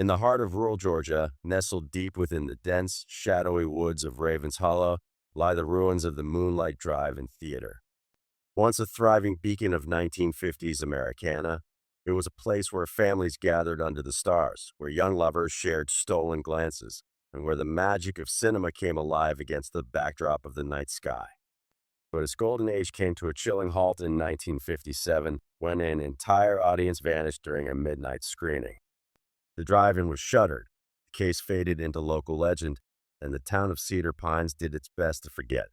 In the heart of rural Georgia, nestled deep within the dense, shadowy woods of Ravens Hollow, lie the ruins of the Moonlight Drive-In Theater. Once a thriving beacon of 1950s Americana, it was a place where families gathered under the stars, where young lovers shared stolen glances, and where the magic of cinema came alive against the backdrop of the night sky. But its golden age came to a chilling halt in 1957 when an entire audience vanished during a midnight screening. The drive-in was shuttered, the case faded into local legend, and the town of Cedar Pines did its best to forget.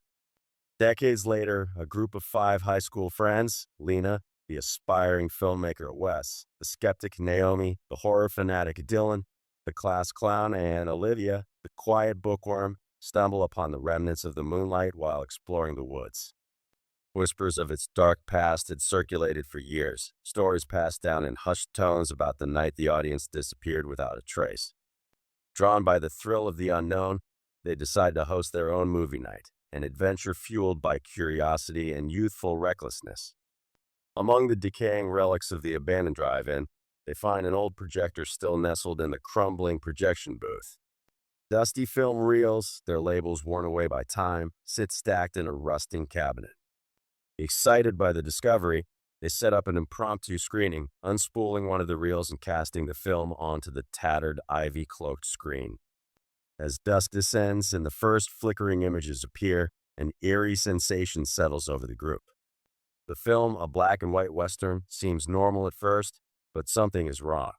Decades later, a group of 5 high school friends, Lena, the aspiring filmmaker Wes, the skeptic Naomi, the horror fanatic Dylan, the class clown, and Olivia, the quiet bookworm, stumble upon the remnants of the moonlight while exploring the woods. Whispers of its dark past had circulated for years, stories passed down in hushed tones about the night the audience disappeared without a trace. Drawn by the thrill of the unknown, they decide to host their own movie night, an adventure fueled by curiosity and youthful recklessness. Among the decaying relics of the abandoned drive-in, they find an old projector still nestled in the crumbling projection booth. Dusty film reels, their labels worn away by time, sit stacked in a rusting cabinet. Excited by the discovery, they set up an impromptu screening, unspooling one of the reels and casting the film onto the tattered, ivy-cloaked screen. As dusk descends and the first flickering images appear, an eerie sensation settles over the group. The film, a black and white western, seems normal at first, but something is wrong.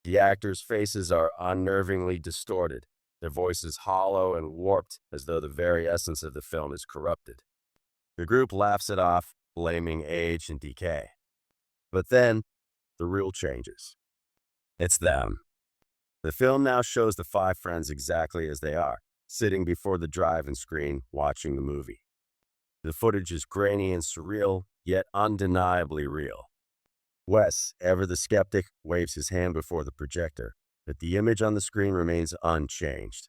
The actors' faces are unnervingly distorted, their voices hollow and warped as though the very essence of the film is corrupted. The group laughs it off, blaming age and decay. But then, the rule changes. It's them. The film now shows the 5 friends exactly as they are, sitting before the drive-in screen, watching the movie. The footage is grainy and surreal, yet undeniably real. Wes, ever the skeptic, waves his hand before the projector, but the image on the screen remains unchanged.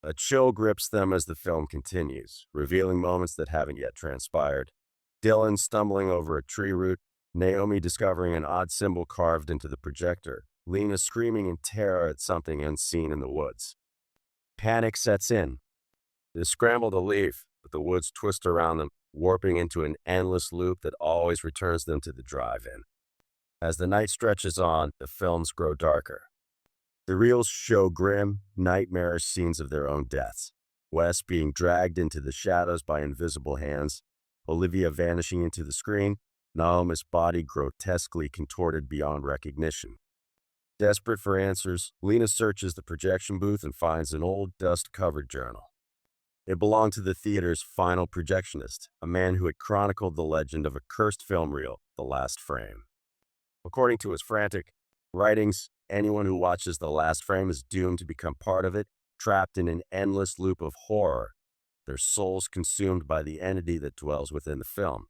A chill grips them as the film continues, revealing moments that haven't yet transpired. Dylan stumbling over a tree root, Naomi discovering an odd symbol carved into the projector, Lena screaming in terror at something unseen in the woods. Panic sets in. They scramble to leave, but the woods twist around them, warping into an endless loop that always returns them to the drive-in. As the night stretches on, the films grow darker. The reels show grim, nightmarish scenes of their own deaths. Wes being dragged into the shadows by invisible hands, Olivia vanishing into the screen, Naomi's body grotesquely contorted beyond recognition. Desperate for answers, Lena searches the projection booth and finds an old, dust-covered journal. It belonged to the theater's final projectionist, a man who had chronicled the legend of a cursed film reel, The Last Frame. According to his frantic writings, anyone who watches The Last Frame is doomed to become part of it, trapped in an endless loop of horror, their souls consumed by the entity that dwells within the film.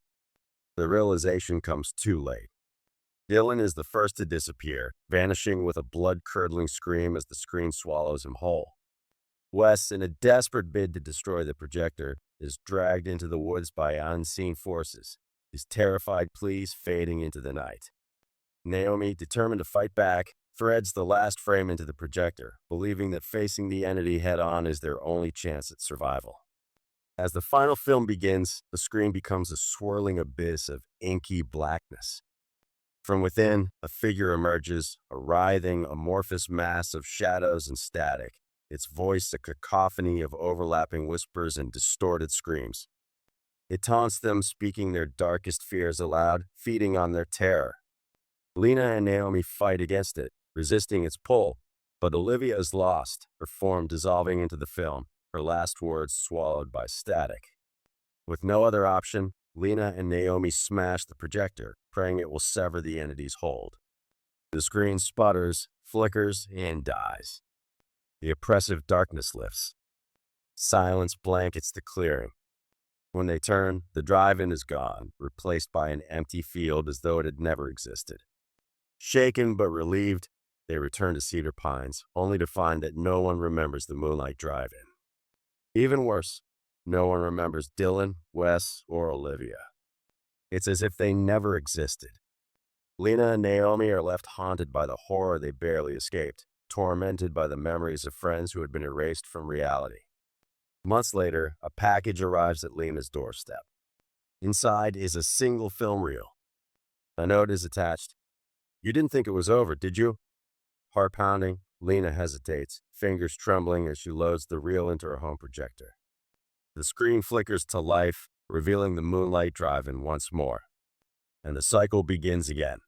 The realization comes too late. Dylan is the first to disappear, vanishing with a blood-curdling scream as the screen swallows him whole. Wes, in a desperate bid to destroy the projector, is dragged into the woods by unseen forces, his terrified pleas fading into the night. Naomi, determined to fight back, threads the last frame into the projector, believing that facing the entity head-on is their only chance at survival. As the final film begins, the screen becomes a swirling abyss of inky blackness. From within, a figure emerges, a writhing, amorphous mass of shadows and static, its voice a cacophony of overlapping whispers and distorted screams. It taunts them, speaking their darkest fears aloud, feeding on their terror. Lena and Naomi fight against it, resisting its pull, but Olivia is lost, her form dissolving into the film, her last words swallowed by static. With no other option, Lena and Naomi smash the projector, praying it will sever the entity's hold. The screen sputters, flickers, and dies. The oppressive darkness lifts. Silence blankets the clearing. When they turn, the drive-in is gone, replaced by an empty field as though it had never existed. Shaken but relieved, they return to Cedar Pines, only to find that no one remembers the Moonlight Drive-In. Even worse, no one remembers Dylan, Wes, or Olivia. It's as if they never existed. Lena and Naomi are left haunted by the horror they barely escaped, tormented by the memories of friends who had been erased from reality. Months later, a package arrives at Lena's doorstep. Inside is a single film reel. A note is attached. "You didn't think it was over, did you?" Heart pounding, Lena hesitates, fingers trembling as she loads the reel into her home projector. The screen flickers to life, revealing the Moonlight Drive-In once more. And the cycle begins again.